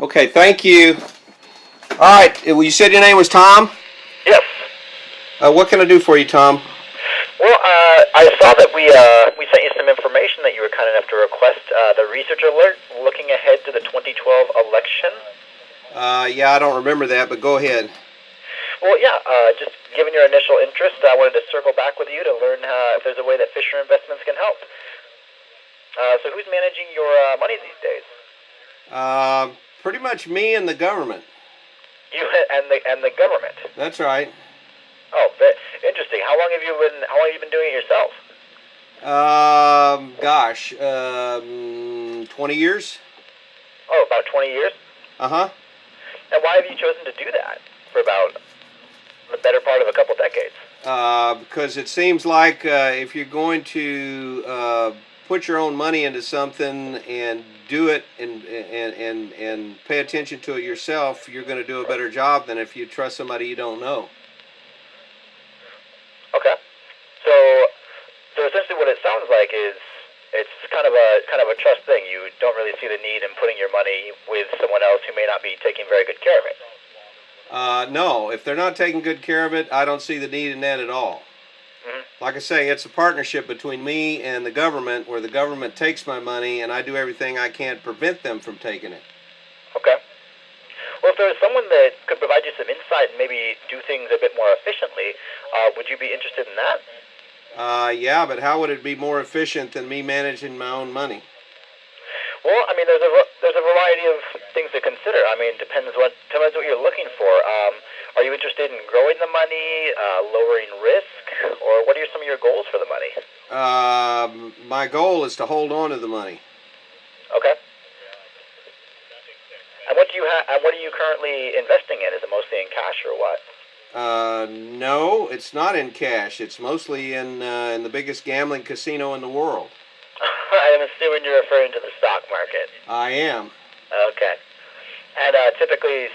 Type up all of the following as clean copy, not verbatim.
Okay, thank you. All right, you said your name was Tom. Yes. What can I do for you, Tom? Well, I saw that we sent you some information that you were kind enough to request. The research alert looking ahead to the 2012 election. Yeah, I don't remember that, but go ahead. Well, yeah. Just given your initial interest, I wanted to circle back with you to learn if there's a way that Fisher Investments can help. So, who's managing your money these days? Uh, Pretty much me and the government. You and the government. That's right. Oh, interesting. How long have you been doing it yourself? Gosh, 20 years? Oh, about 20 years. Uh huh. And why have you chosen to do that for about the better part of a couple decades? Because it seems like if you're going to put your own money into something and do it and pay attention to it yourself, you're going to do a better job than if you trust somebody you don't know. Okay. So So essentially, what it sounds like is it's kind of a trust thing. You don't really see the need in putting your money with someone else who may not be taking very good care of it. No, if they're not taking good care of it, I don't see the need in that at all. Hmm. Like I say, it's a partnership between me and the government where the government takes my money and I do everything I can to prevent them from taking it. Okay. Well, if there was someone that could provide you some insight and maybe do things a bit more efficiently, would you be interested in that? Yeah, but how would it be more efficient than me managing my own money? Well, I mean, there's a variety of things to consider. I mean, depends what you're looking for. Are you interested in growing the money, lowering risk, or what are some of your goals for the money? My goal is to hold on to the money. Okay. And what do you have? And what are you currently investing in? Is it mostly in cash or what? No, it's not in cash. It's mostly in the biggest gambling casino in the world. I'm assuming you're referring to the stock market. I am. Okay. And typically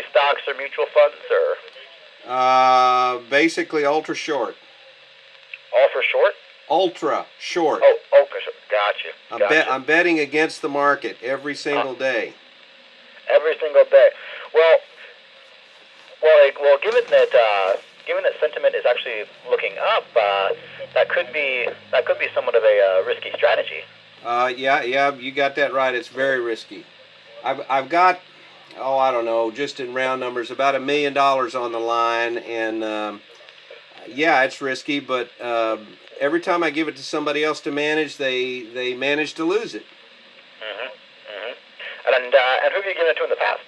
stocks or mutual funds or Basically ultra short. all for short? Ultra short. Oh, for sure. Gotcha. I'm betting against the market every Uh, single day. every single day. Well, given that sentiment is actually looking up, that could be somewhat of a risky strategy. Yeah, you got that right. It's very risky. I've got, oh, I don't know, just in round numbers, about $1 million on the line, and yeah, it's risky. But every time I give it to somebody else to manage, they manage to lose it. Hmm. And who have you given it to in the past?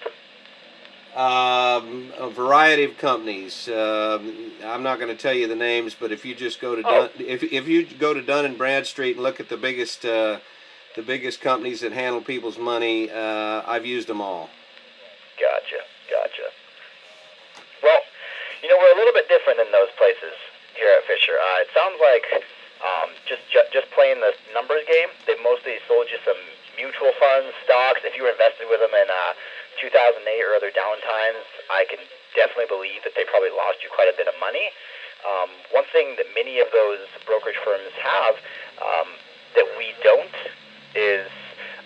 A variety of companies. I'm not going to tell you the names, but if you just go to Oh, if you go to Dun and Bradstreet and look at the biggest companies that handle people's money, I've used them all. gotcha. Well, we're a little bit different in those places here at Fisher. It sounds like just playing the numbers game. They mostly sold you some mutual funds, stocks. If you were invested with them in 2008 or other down times, I can definitely believe that they probably lost you quite a bit of money. One thing that many of those brokerage firms have that we don't is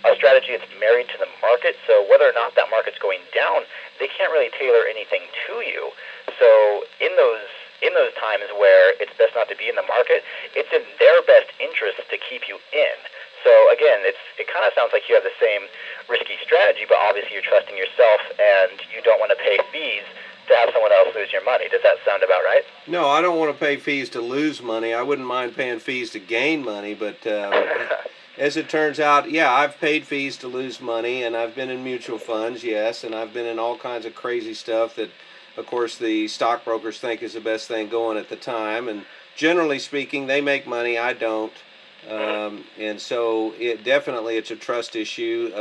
a strategy that's married to the market. So whether or not that market's going down, they can't really tailor anything to you. So in those times where it's best not to be in the market, it's in their best interest to keep you in. So again, it kind of sounds like you have the same risky strategy, but obviously you're trusting yourself and you don't want to pay fees to have someone else lose your money. Does that sound about right? No, I don't want to pay fees to lose money. I wouldn't mind paying fees to gain money, but as it turns out, yeah, I've paid fees to lose money, and I've been in mutual funds, yes, and I've been in all kinds of crazy stuff that, of course, the stockbrokers think is the best thing going at the time. And generally speaking, they make money. I don't, and so it's a trust issue.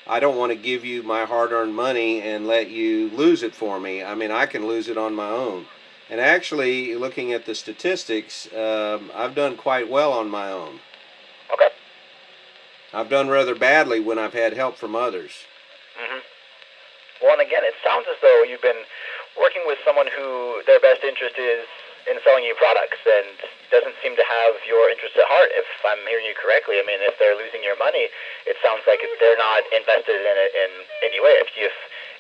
I don't want to give you my hard-earned money and let you lose it for me. I mean, I can lose it on my own. And actually, looking at the statistics, I've done quite well on my own. Okay. I've done rather badly when I've had help from others. Hmm. Well, and again, it sounds as though you've been working with someone who their best interest is in selling you products and doesn't seem to have your interest at heart. If I'm hearing you correctly, I mean, if they're losing your money, it sounds like they're not invested in it in anyway.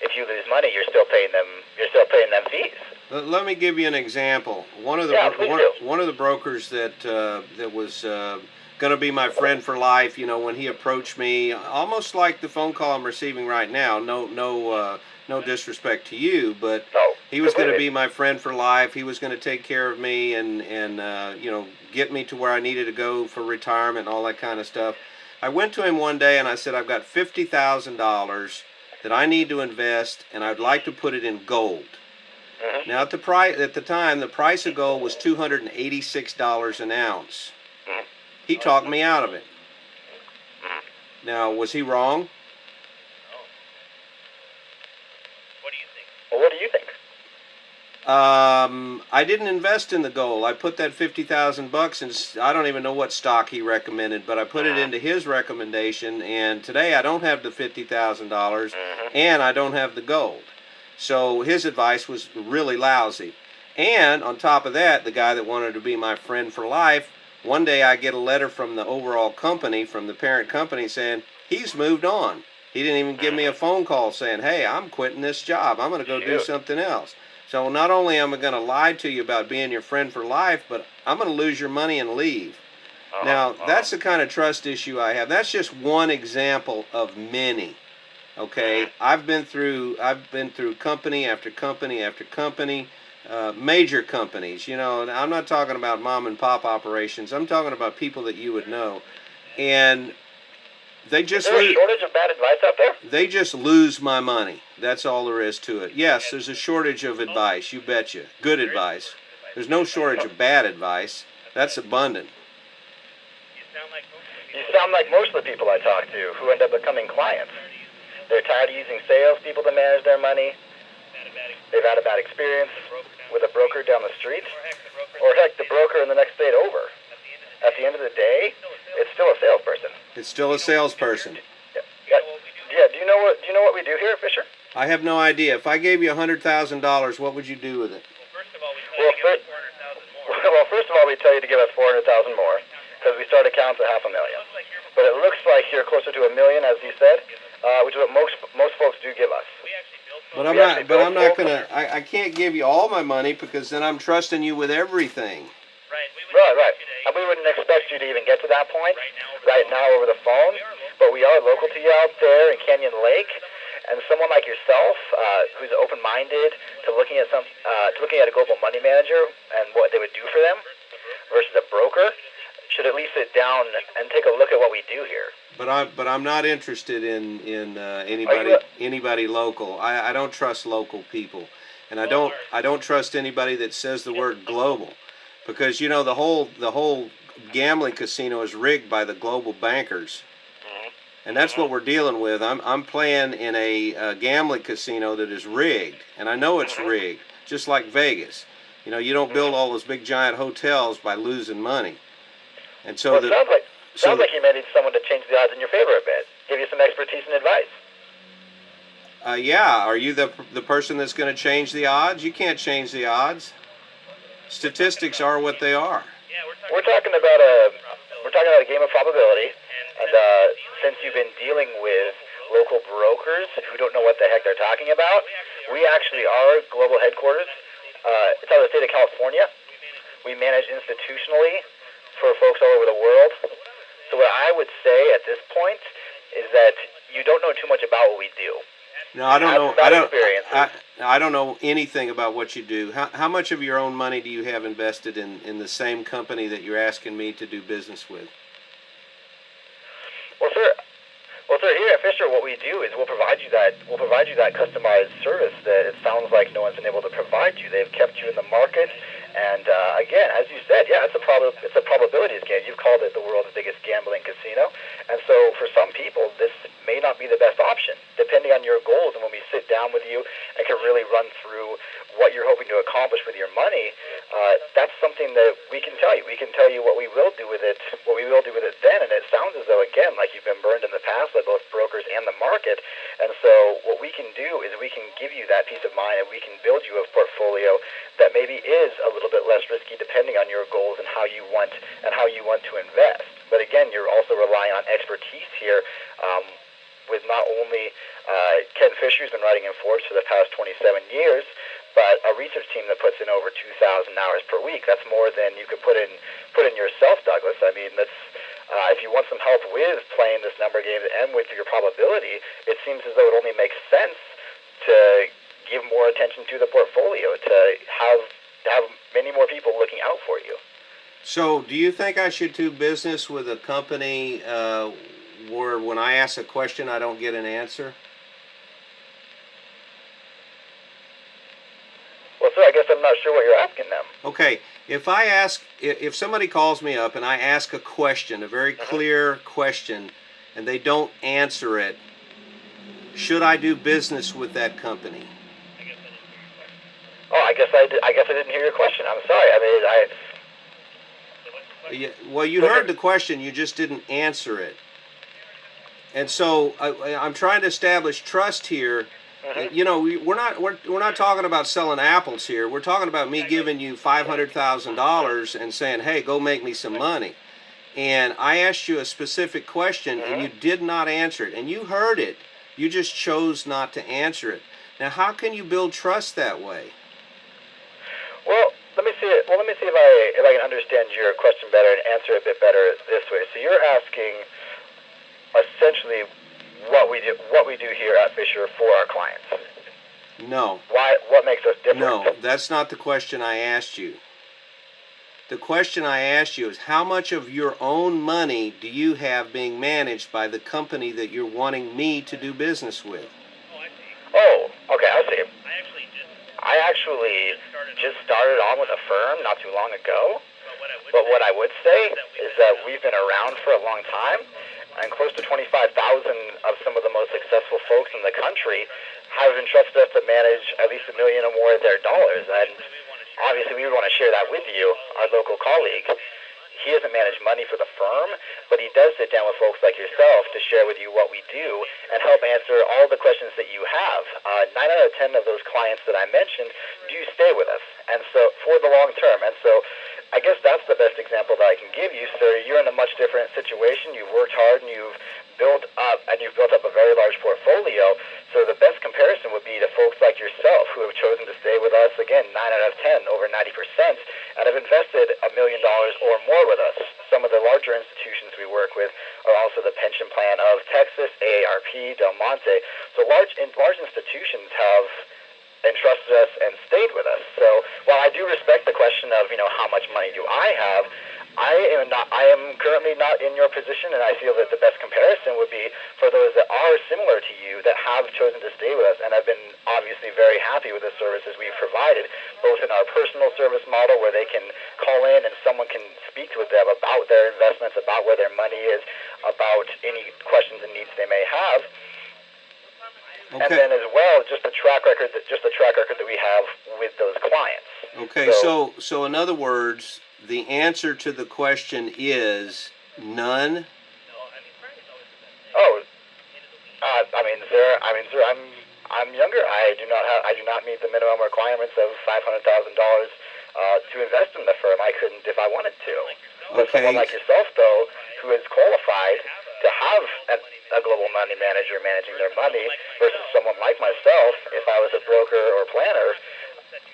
If you lose money, you're still paying them fees. Let me give you an example. One of the brokers that was going to be my friend for life. When he approached me, almost like the phone call I'm receiving right now. No disrespect to you, but No, he was going to completely. be my friend for life. He was going to take care of me and get me to where I needed to go for retirement and all that kind of stuff. I went to him one day and I said, I've got $50,000 that I need to invest, and I'd like to put it in gold. Mm-hmm. Now, at the time, the price of gold was $286 an ounce. Mm-hmm. He talked me out of it. Mm-hmm. Now, was he wrong? Well, what do you think? I didn't invest in the gold. I put that $50,000 in. I don't even know what stock he recommended, but I put it into his recommendation. And today, I don't have the $50,000, and I don't have the gold. So his advice was really lousy. And on top of that, the guy that wanted to be my friend for life, one day I get a letter from the overall company, from the parent company, saying he's moved on. He didn't even give me a phone call saying, hey, I'm quitting this job. I'm going to go do something else. So not only am I going to lie to you about being your friend for life, but I'm going to lose your money and leave. Now, that's the kind of trust issue I have. That's just one example of many. Okay, I've been through company after company after company, major companies. And I'm not talking about mom and pop operations. I'm talking about people that you would know, and they just Is there a shortage of bad advice out there? They just lose my money. That's all there is to it. Yes, there's a shortage of advice. You betcha. Good advice. There's no shortage of bad advice. That's abundant. You sound like most of the people I talk to who end up becoming clients. They're tired of using salespeople to manage their money. They've had a bad experience with a broker down the street, or heck, the broker in the next state over. At the end of the day, it's still a salesperson. It's still a salesperson. Yeah. Do you know what we do here at Fisher? I have no idea. If I gave you $100,000, what would you do with it? Well, first of all, we tell you to give us 400,000 more because we start accounts at $500,000. But it looks like you're closer to $1 million, as you said, which is what most folks do give us. But I'm not gonna. I can't give you all my money because then I'm trusting you with everything. Right. And we wouldn't expect you to even get to that point right now over the phone, but we are local to you out there in Canyon Lake, and someone like yourself who's open-minded to looking at a global money manager and what they would do for them versus a broker should at least sit down and take a look at what we do here. But I'm not interested in anybody local. I don't trust local people, and I don't trust anybody that says the word global. Because the whole gambling casino is rigged by the global bankers, and that's what we're dealing with. I'm playing in a gambling casino that is rigged, and I know it's rigged, just like Vegas. You don't build all those big giant hotels by losing money, and so sounds like you may need someone to change the odds in your favor a bit, give you some expertise and advice. Yeah, are you the person that's going to change the odds? You can't change the odds. Statistics are what they are. We're talking about a game of probability, and since you've been dealing with local brokers who don't know what the heck they're talking about, we actually are global headquarters. It's out of the state of California. We manage institutionally for folks all over the world. So what I would say at this point is that you don't know too much about what we do. No, I don't know. I don't know anything about what you do. How much of your own money do you have invested in the same company that you're asking me to do business with? Well, sir, here at Fisher, what we do is we'll provide you that customized service that it sounds like no one's been able to provide you. They've kept you in the market, and again, as you said, yeah, it's a probabilities game. You've called it the world's biggest gambling casino, and so for some people, this may not be the best option, depending on your goals. And when we sit down with you and can really run through what you're hoping to accomplish with your money, that's something that we can tell you. We can tell you what we will do with it, then. And it sounds as though, again, like you've been burned in the past by both brokers and the market. And so what we can do is we can give you that peace of mind, and we can build you a portfolio that maybe is a little bit less risky, depending on your goals and how you want to invest. But again, you're also relying on expertise here. with not only Ken Fisher, who's been writing in Forbes for the past 27 years, but a research team that puts in over 2,000 hours per week. That's more than you could put in yourself, Douglas. I mean, that's if you want some help with playing this number game and with your probability, it seems as though it only makes sense to give more attention to the portfolio, to have many more people looking out for you. So, do you think I should do business with a company where when I ask a question, I don't get an answer? Well, sir, I guess I'm not sure what you're asking them. Okay, if somebody calls me up and I ask a question, a very clear question, and they don't answer it, should I do business with that company? Oh, I guess I didn't hear your question. I'm sorry. I mean, Yeah, well, you heard the question, you just didn't answer it. And so I'm trying to establish trust here. You know, we're not talking about selling apples here. We're talking about me giving you $500,000 and saying, "Hey, go make me some money." And I asked you a specific question, and you did not answer it. And you heard it. You just chose not to answer it. Now, how can you build trust that way? Well, let me see if I can understand your question better and answer it a bit better this way. So you're asking essentially what we do here at Fisher for our clients. No. What makes us different? No, that's not the question I asked you. The question I asked you is how much of your own money do you have being managed by the company that you're wanting me to do business with? Oh, okay, I see. I actually just started on with a firm not too long ago. But what I would say is that we've been around for a long time, and close to 25,000 of some of the most successful folks in the country have entrusted us to manage at least $1 million or more of their dollars. And obviously, we would want to share that with you, our local colleague. He doesn't manage money for the firm, but he does sit down with folks like yourself to share with you what we do and help answer all the questions that you have. 9 out of 10 of those clients that I mentioned do stay with us, and so for the long term. And so I guess that's the best example that I can give you, sir. You're in a much different situation. You've worked hard and you've built up a very large portfolio. So the best comparison would be to folks like yourself who have chosen to stay with us, again, 9 out of 10, over 90%, and have invested $1 million or more with us. Some of the larger institutions we work with are also the pension plan of Texas, AARP, Del Monte. So large institutions have entrusted us and stayed with us. So while I do respect the question of, how much money do I have, I am currently not in your position, and I feel that the best comparison would be for those that are similar to you that have chosen to stay with us and have been obviously very happy with the services we've provided, both in our personal service model where they can call in and someone can speak with them about their investments, about where their money is, about any questions and needs they may have. Okay. And then as well, just the track record that we have with those clients. Okay, so in other words, the answer to the question is none. Oh, sir, I'm younger. I do not meet the minimum requirements of $500,000 to invest in the firm. I couldn't if I wanted to. But someone like yourself, though, who is qualified to have a global money manager managing their money versus someone like myself, if I was a broker or planner,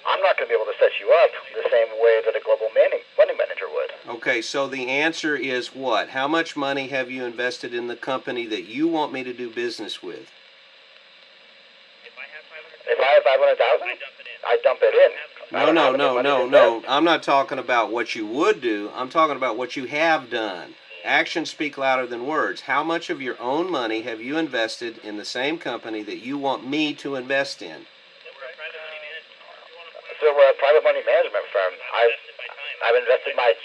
I'm not going to be able to set you up the same way that a global money manager would. Okay, so the answer is what? How much money have you invested in the company that you want me to do business with? If I have 500,000, I dump it in. No. I'm not talking about what you would do. I'm talking about what you have done. Actions speak louder than words. How much of your own money have you invested in the same company that you want me to invest in? So we're a private money management firm. I've invested my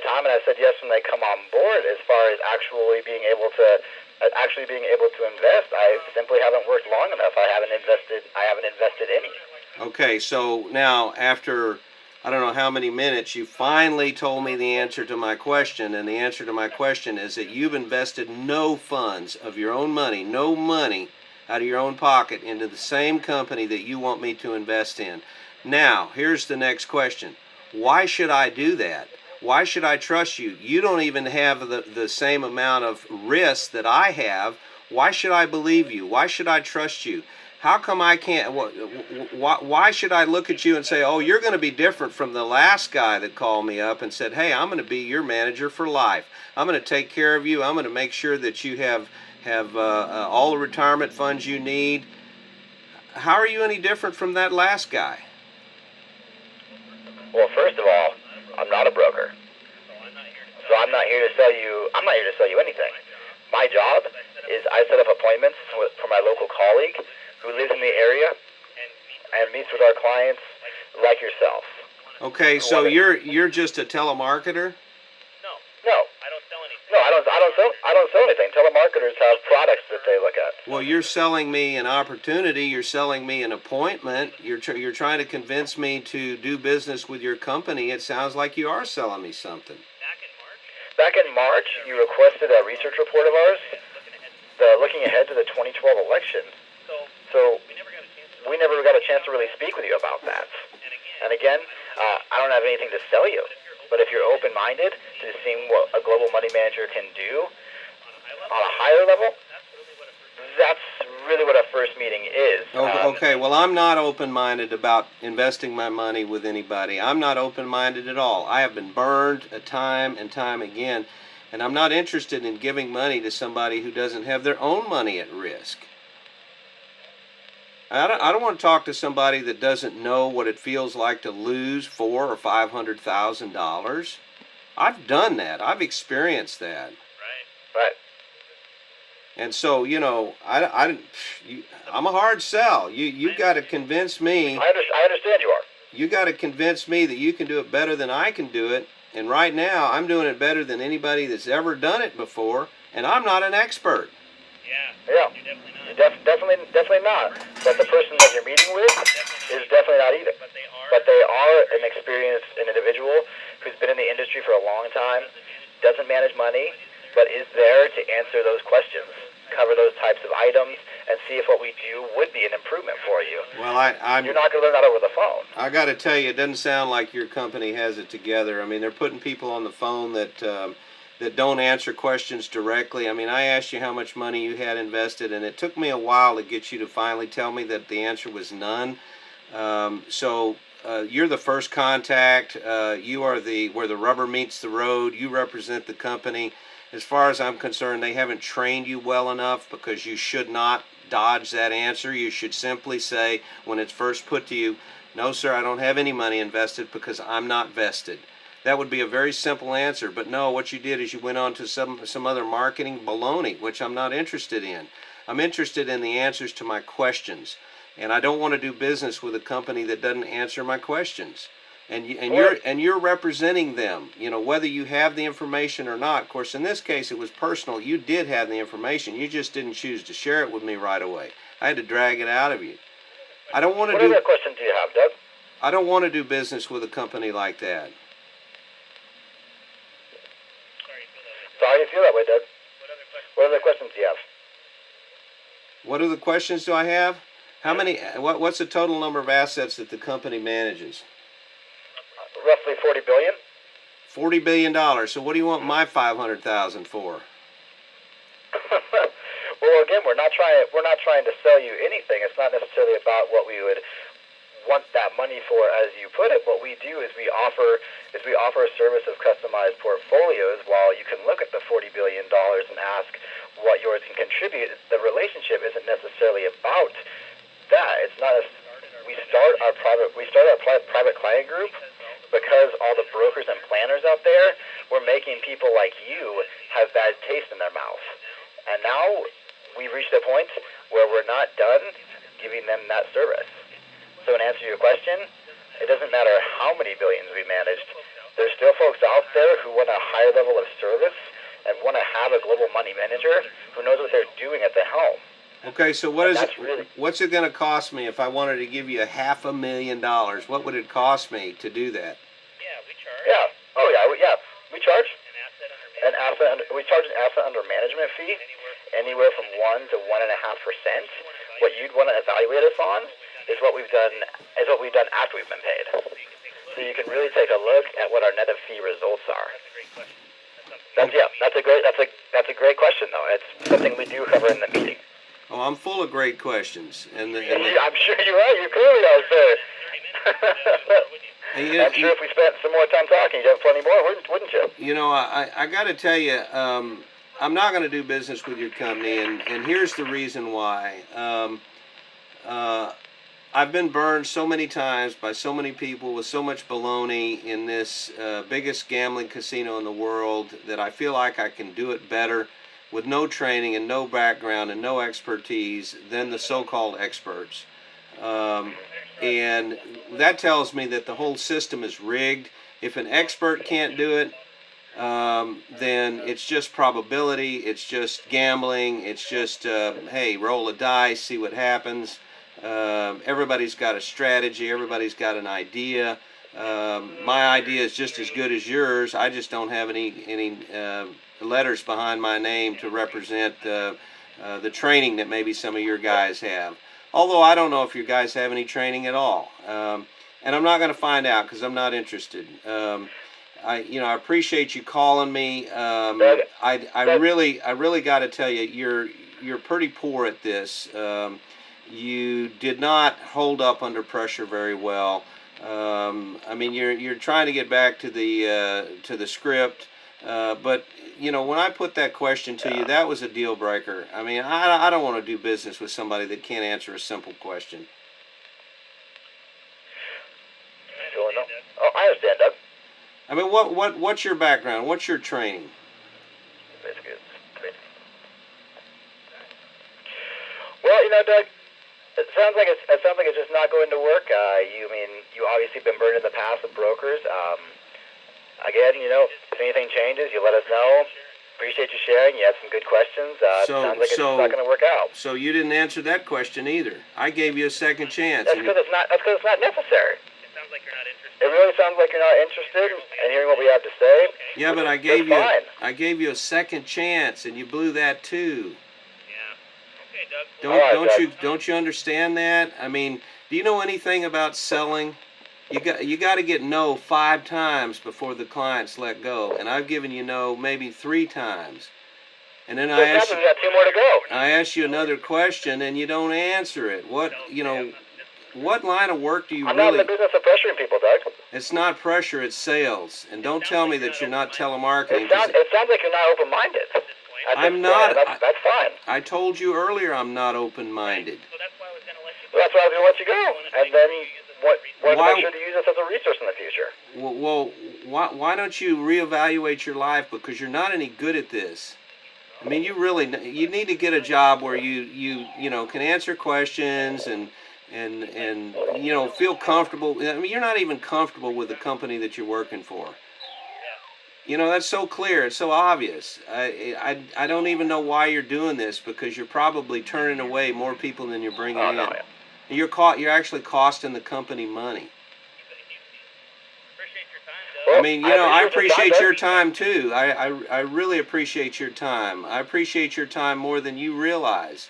time, and I said yes when they come on board. As far as actually being able to invest, I simply haven't worked long enough. I haven't invested any. Okay, so now after I don't know how many minutes, you finally told me the answer to my question, and the answer to my question is that you've invested no funds of your own money, no money out of your own pocket into the same company that you want me to invest in. Now, here's the next question. Why should I do that? Why should I trust you? You don't even have the same amount of risk that I have. Why should I believe you? Why should I trust you? How come I can't? Why should I look at you and say, oh, you're going to be different from the last guy that called me up and said, hey, I'm going to be your manager for life. I'm going to take care of you. I'm going to make sure that you have all the retirement funds you need. How are you any different from that last guy? Well, first of all, I'm not a broker, so I'm not here to sell you. I'm not here to sell you anything. My job is I set up appointments for my local colleague who lives in the area and meets with our clients like yourself. Okay, so you're just a telemarketer? No, I don't sell anything. No, I don't sell anything. Telemarketers have products that they look at. Well, you're selling me an opportunity. You're selling me an appointment. You're trying to convince me to do business with your company. It sounds like you are selling me something. Back in March, you requested a research report of ours, looking ahead to the 2012 election. So we never got a chance to really speak with you about that. And again, I don't have anything to sell you. But if you're open-minded to seeing what a global money manager can do on a higher level, that's really what a first meeting is. Okay, well, I'm not open-minded about investing my money with anybody. I'm not open-minded at all. I have been burned time and time again, and I'm not interested in giving money to somebody who doesn't have their own money at risk. I don't want to talk to somebody that doesn't know what it feels like to lose $400,000 or $500,000. I've done that. I've experienced that. Right. And so, I'm a hard sell. You got to convince me. I understand you are. You got to convince me that you can do it better than I can do it. And right now, I'm doing it better than anybody that's ever done it before. And I'm not an expert. Yeah. Definitely not. But the person that you're meeting with is definitely not either. But they are an experienced individual who's been in the industry for a long time, doesn't manage money, but is there to answer those questions, cover those types of items, and see if what we do would be an improvement for you. Well, you're not going to learn that over the phone. I got to tell you, it doesn't sound like your company has it together. I mean, they're putting people on the phone that don't answer questions directly. I mean, I asked you how much money you had invested, and it took me a while to get you to finally tell me that the answer was none. So you're the first contact. You are where the rubber meets the road. You represent the company. As far as I'm concerned, they haven't trained you well enough, because you should not dodge that answer. You should simply say, when it's first put to you, no, sir, I don't have any money invested because I'm not vested. That would be a very simple answer. But no, what you did is you went on to some other marketing baloney, which I'm not interested in. I'm interested in the answers to my questions. And I don't want to do business with a company that doesn't answer my questions. And you're representing them, whether you have the information or not. Of course, in this case, it was personal. You did have the information. You just didn't choose to share it with me right away. I had to drag it out of you. I don't want to What other questions do you have, Doug? I don't want to do business with a company like that. Sorry you feel that way, Doug. What other questions do you have? What other questions do I have? How many? What's the total number of assets that the company manages? Roughly $40 billion. $40 billion. So what do you want my $500,000 for? Well, again, we're not trying to sell you anything. It's not necessarily about what we would want that money for, as you put it. What we do is we offer a service of customized portfolios. While you can look at the $40 billion and ask what yours can contribute, the relationship isn't necessarily about that. It's not. We start our private client group because all the brokers and planners out there were making people like you have bad taste in their mouth. And now we've reached a point where we're not done giving them that service. So in answer to your question, it doesn't matter how many billions we managed. There's still folks out there who want a higher level of service and want to have a global money manager who knows what they're doing at the helm. Okay, so what's it going to cost me if I wanted to give you $500,000? What would it cost me to do that? Yeah, we charge. Yeah. Oh yeah. We charge. We charge an asset under management fee anywhere from 1 to 1.5%. What you'd want to evaluate us on is what we've done after we've been paid. so you can really take a look at what our net of fee results are. That's a great question though. It's something we do cover in the meeting. Oh, I'm full of great questions, and I'm sure you are. You clearly are, sir. I'm sure if we spent some more time talking, you'd have plenty more, wouldn't you? You know, I got to tell you, I'm not going to do business with your company, and here's the reason why. I've been burned so many times by so many people with so much baloney in this biggest gambling casino in the world that I feel like I can do it better with no training and no background and no expertise than the so-called experts. And that tells me that the whole system is rigged. If an expert can't do it, then it's just probability, it's just gambling, it's just, hey, roll a dice, see what happens. Everybody's got a strategy, everybody's got an idea. My idea is just as good as yours. I just don't have any letters behind my name to represent the training that maybe some of your guys have. Although I don't know if you guys have any training at all. And I'm not going to find out because I'm not interested. I appreciate you calling me. I really got to tell you, you're pretty poor at this. You did not hold up under pressure very well. I mean, you're trying to get back to the script, but when I put that question to you, that was a deal breaker. I mean, I don't want to do business with somebody that can't answer a simple question. Oh, I understand, Doug. I mean, what's your background? What's your training? That's good. Well, Doug, it sounds like it's just not going to work. You obviously been burned in the past with brokers. Again, if anything changes, you let us know. Appreciate you sharing. You had some good questions. It sounds like it's not going to work out. So you didn't answer that question either. I gave you a second chance. That's because it's not necessary. It really sounds like you're not interested in hearing what we have to say. Yeah, but I gave you a second chance, and you blew that too. Don't you understand that? I mean, do you know anything about selling? You got to get no 5 times before the clients let go, and I've given you no maybe 3 times. And then I asked you, we got 2 more to go. I asked you another question, and you don't answer it. What line of work do you I'm really? not in the business of pressuring people, Doug. It's not pressure, it's sales. And don't tell me that you're not telemarketing. It sounds like you're not open-minded. I'm not. That's fine. I told you earlier I'm not open-minded. That's why I was going to let you go. And then make sure to use this as a resource in the future. Well, why don't you reevaluate your life, because you're not any good at this. I mean, you need to get a job where you can answer questions and feel comfortable. I mean, you're not even comfortable with the company that you're working for. That's so clear. It's so obvious. I don't even know why you're doing this, because you're probably turning away more people than you're bringing in. No. You're actually costing the company money. Well, I mean, I appreciate your time too. I really appreciate your time. I appreciate your time more than you realize.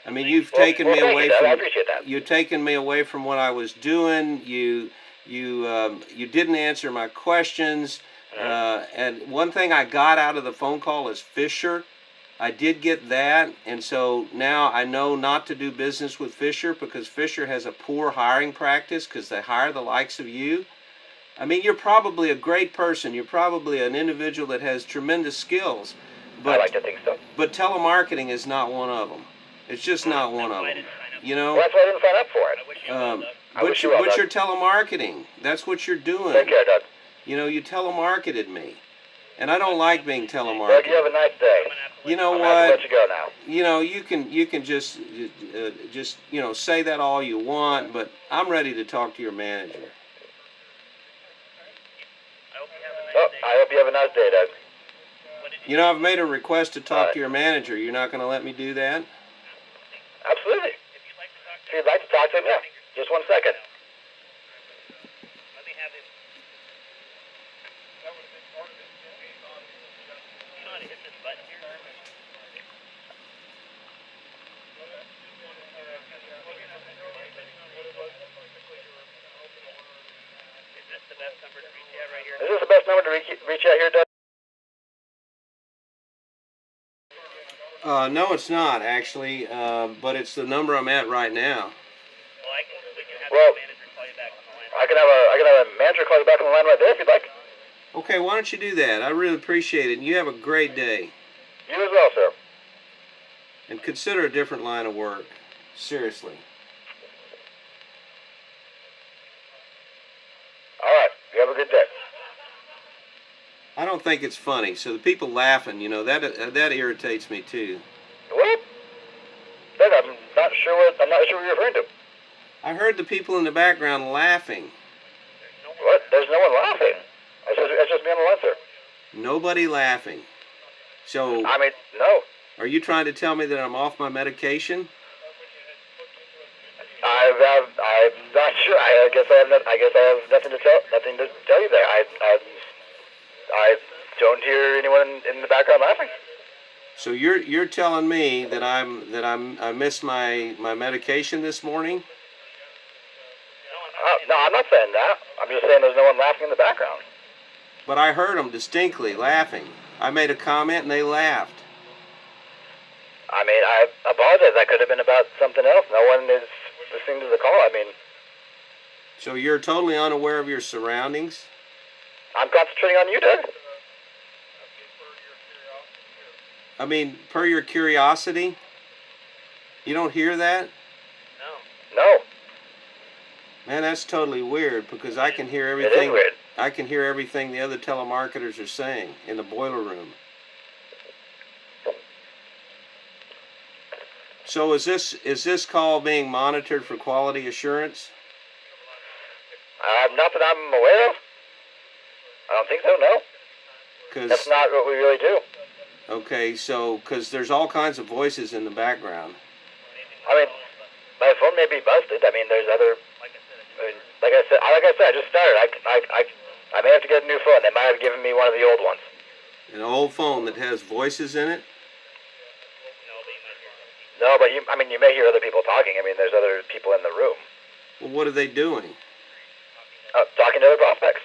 I mean, you've taken me away from. I appreciate that. You've taken me away from what I was doing. You didn't answer my questions. And one thing I got out of the phone call is Fisher. I did get that, and so now I know not to do business with Fisher, because Fisher has a poor hiring practice because they hire the likes of you. I mean, you're probably a great person. You're probably an individual that has tremendous skills. But, I like to think so. But telemarketing is not one of them. It's just not one of them. Well, that's why I didn't sign up for it. But you're telemarketing. That's what you're doing. Take care, Doug. You telemarketed me. And I don't like being telemarketed. Doug, you have a nice day. You know I'm what? I'll let you go now. You can just say that all you want, but I'm ready to talk to your manager. I hope you have a nice day, Doug. I've made a request to talk to your manager. You're not going to let me do that? Absolutely. If you'd like to talk to him, yeah. Just 1 second. reach out here, Doug? No, it's not actually, but it's the number I'm at right now. Well, I can have a manager call you back on the line right there if you'd like. Okay, why don't you do that? I really appreciate it. And you have a great day. You as well, sir. And consider a different line of work. Seriously. All right. You have a good day. I don't think it's funny. So the people laughing, you know, that irritates me too. What? Doug, I'm not sure what you're referring to. I heard the people in the background laughing. What? There's no one laughing. It's just me on the line, sir. Nobody laughing. So, I mean, no. Are you trying to tell me that I'm off my medication? I'm not sure. I guess I have nothing to tell you there. I don't hear anyone in the background laughing. So you're telling me that I missed my medication this morning? No, I'm not saying that. I'm just saying there's no one laughing in the background. But I heard them distinctly laughing. I made a comment and they laughed. I mean, I apologize. That could have been about something else. No one is listening to the call. I mean... So you're totally unaware of your surroundings? I'm concentrating on you, Doug. I mean, per your curiosity? You don't hear that? No. Man, that's totally weird because I can hear everything. It is weird. I can hear everything the other telemarketers are saying in the boiler room. So is this call being monitored for quality assurance? Not that I'm aware of. I don't think so, no. That's not what we really do. Okay, so, because there's all kinds of voices in the background. I mean, my phone may be busted. I mean, there's other... Like I said, I just started. I may have to get a new phone. They might have given me one of the old ones. An old phone that has voices in it? No, but you may hear other people talking. I mean, there's other people in the room. Well, what are they doing? Talking to other prospects.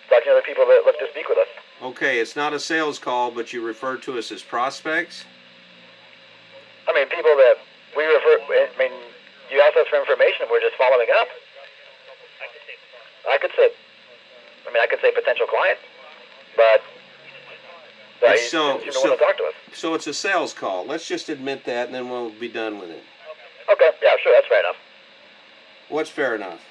Talking to other people that look to speak with us. Okay, it's not a sales call, but you refer to us as prospects? I mean, people that we refer... I mean, you asked us for information. We're just following up. I could say potential client, but you want to talk to us. So it's a sales call. Let's just admit that, and then we'll be done with it. Okay, yeah, sure, that's fair enough. What's fair enough?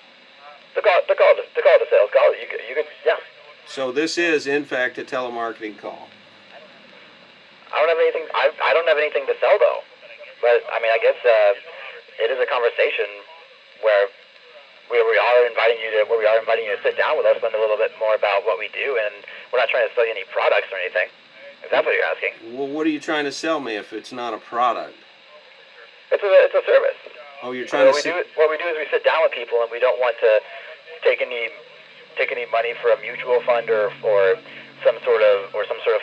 To call it a sales call. You could, yeah. So this is, in fact, a telemarketing call. I don't have anything. I don't have anything to sell though. But I mean, I guess it is a conversation where we are inviting you to sit down with us, learn a little bit more about what we do, and we're not trying to sell you any products or anything. If that's what you're asking. Well, what are you trying to sell me if it's not a product? It's a service. Oh, you're trying to. What we do is we sit down with people, and we don't want to take any money for a mutual fund or some sort of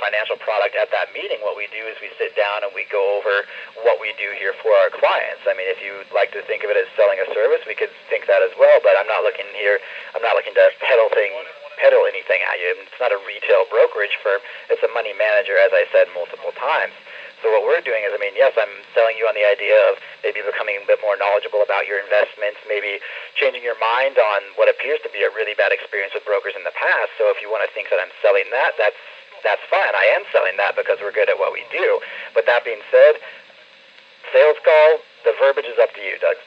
financial product at that meeting. What we do is we sit down and we go over what we do here for our clients. I mean, if you like to think of it as selling a service, we could think that as well. But I'm not looking to peddle anything at you. It's not a retail brokerage firm. It's a money manager, as I said multiple times. So what we're doing is, I mean, yes, I'm selling you on the idea of maybe becoming a bit more knowledgeable about your investments, maybe changing your mind on what appears to be a really bad experience with brokers in the past. So if you want to think that I'm selling that, that's fine. I am selling that because we're good at what we do. But that being said, sales call, the verbiage is up to you, Doug.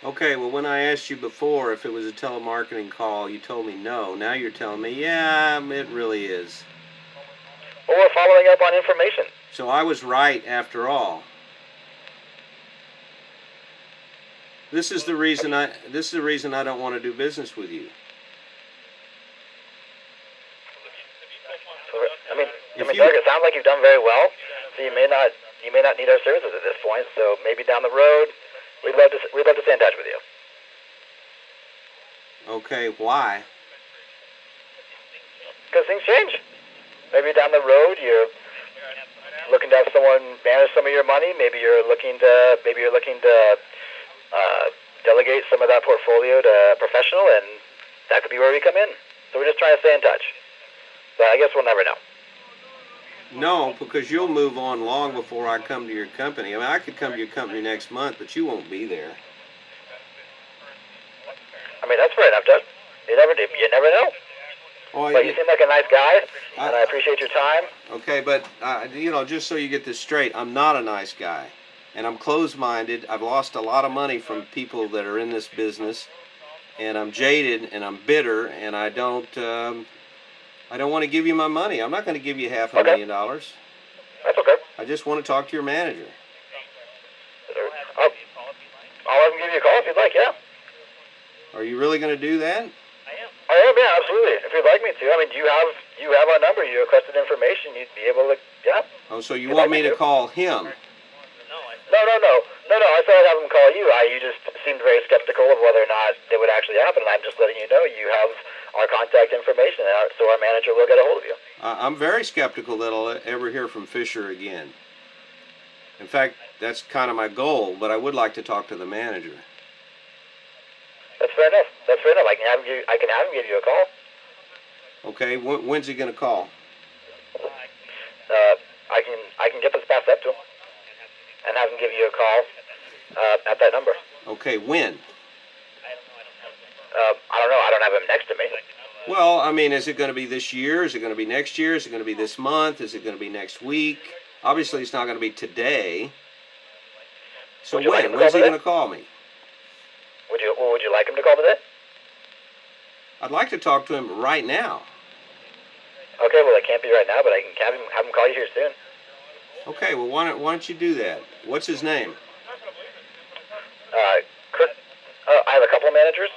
Okay, well, when I asked you before if it was a telemarketing call, you told me no. Now you're telling me, yeah, it really is. Well, we're following up on information. So I was right after all. This is the reason I don't want to do business with you. Doug, it sounds like you've done very well. So you may not need our services at this point. So maybe down the road, we'd love to stay in touch with you. Okay, why? Because things change. Maybe down the road you're looking to have someone manage some of your money. Maybe you're looking to delegate some of that portfolio to a professional, and that could be where we come in. So we're just trying to stay in touch. So I guess we'll never know. No, because you'll move on long before I come to your company. I mean, I could come to your company next month, but you won't be there. I mean, that's fair enough, Doug. You never know. Oh, But you seem like a nice guy, and I I appreciate your time. okay, but just so you get this straight, I'm not a nice guy, and I'm closed-minded. I've lost a lot of money from people that are in this business, and I'm jaded and I'm bitter, and I don't want to give you my money. I'm not going to give you half a Okay. million dollars. That's okay. I just want to talk to your manager. I'll have him give you a call if you'd like, yeah. Are you really going to do that? I am, yeah, absolutely. If you'd like me to. I mean, do you have our number? You requested information. You'd be able to, yeah. Oh, so you want me to call him? No. I said I'd have him call you. You just seemed very skeptical of whether or not it would actually happen, and I'm just letting you know you have our contact information, so our manager will get a hold of you. I'm very skeptical that I'll ever hear from Fisher again. In fact, that's kind of my goal, but I would like to talk to the manager. That's fair enough. I can have him give you a call. Okay, when's he going to call? I can get this passed up to him and have him give you a call at that number. Okay, when? I don't know. I don't have him next to me. Well, I mean, is it going to be this year? Is it going to be next year? Is it going to be this month? Is it going to be next week? Obviously, it's not going to be today. So when's he going to call me? Would you like him to call today? I'd like to talk to him right now. Okay, well, it can't be right now, but I can have him call you here soon. Okay, well, why don't you do that? What's his name? Kirk. I have a couple of managers,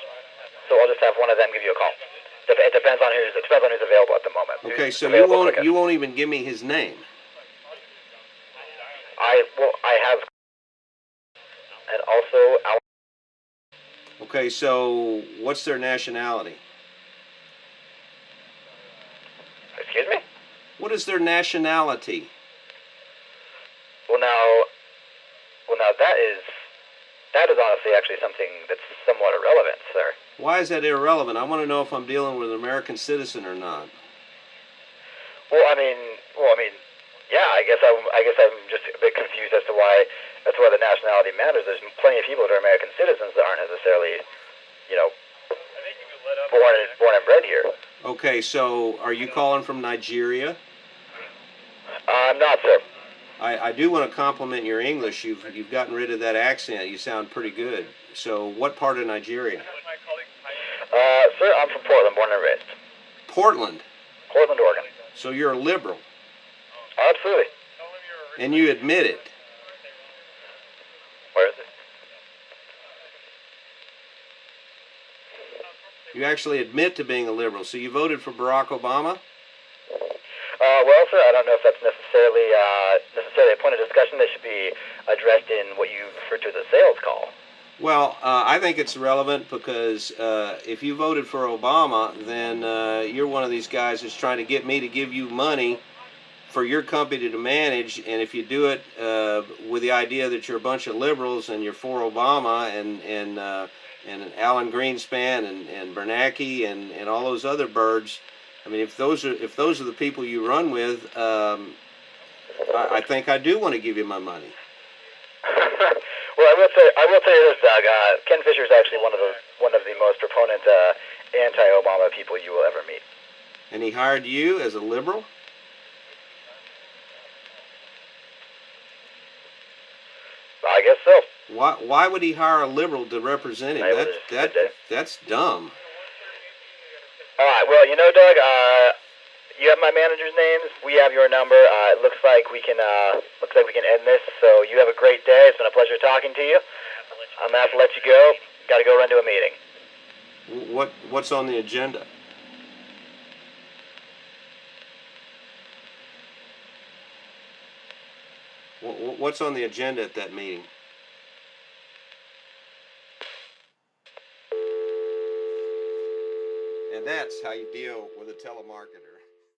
so I'll just have one of them give you a call. It depends on who's available at the moment. Okay, so you won't even give me his name. I have, and also Alan. Okay, so what's their nationality? Excuse me? What is their nationality? Well, now that is honestly actually something that's somewhat irrelevant, sir. Why is that irrelevant? I want to know if I'm dealing with an American citizen or not. Well, I mean, yeah. I guess I'm just a bit confused as to why the nationality matters. There's plenty of people that are American citizens that aren't necessarily, born and bred here. Okay, so are you calling from Nigeria? I'm not, sir. I do want to compliment your English. You've gotten rid of that accent. You sound pretty good. So what part of Nigeria? Sir, I'm from Portland, born and raised. Portland? Portland, Oregon. So you're a liberal? Absolutely. And you admit it? Where is it? You actually admit to being a liberal. So you voted for Barack Obama? Well, sir, I don't know if that's necessarily a point of discussion that should be addressed in what you refer to as a sales call. Well, I think it's relevant because if you voted for Obama, then you're one of these guys that's trying to get me to give you money for your company to manage, and if you do it with the idea that you're a bunch of liberals and you're for Obama and Alan Greenspan and Bernanke and all those other birds, I mean, if those are the people you run with, I think I do want to give you my money. Well, I will tell you this, Doug. Ken Fisher is actually one of the most proponent anti-Obama people you will ever meet. And he hired you as a liberal? I guess so. Why would he hire a liberal to represent him? That's dumb. All right. Well, Doug, you have my manager's names. We have your number. It looks like we can end this. So you have a great day. It's been a pleasure talking to you. I'm gonna have to let you go. Got to go run to a meeting. What's on the agenda? What's on the agenda at that meeting? And that's how you deal with a telemarketer.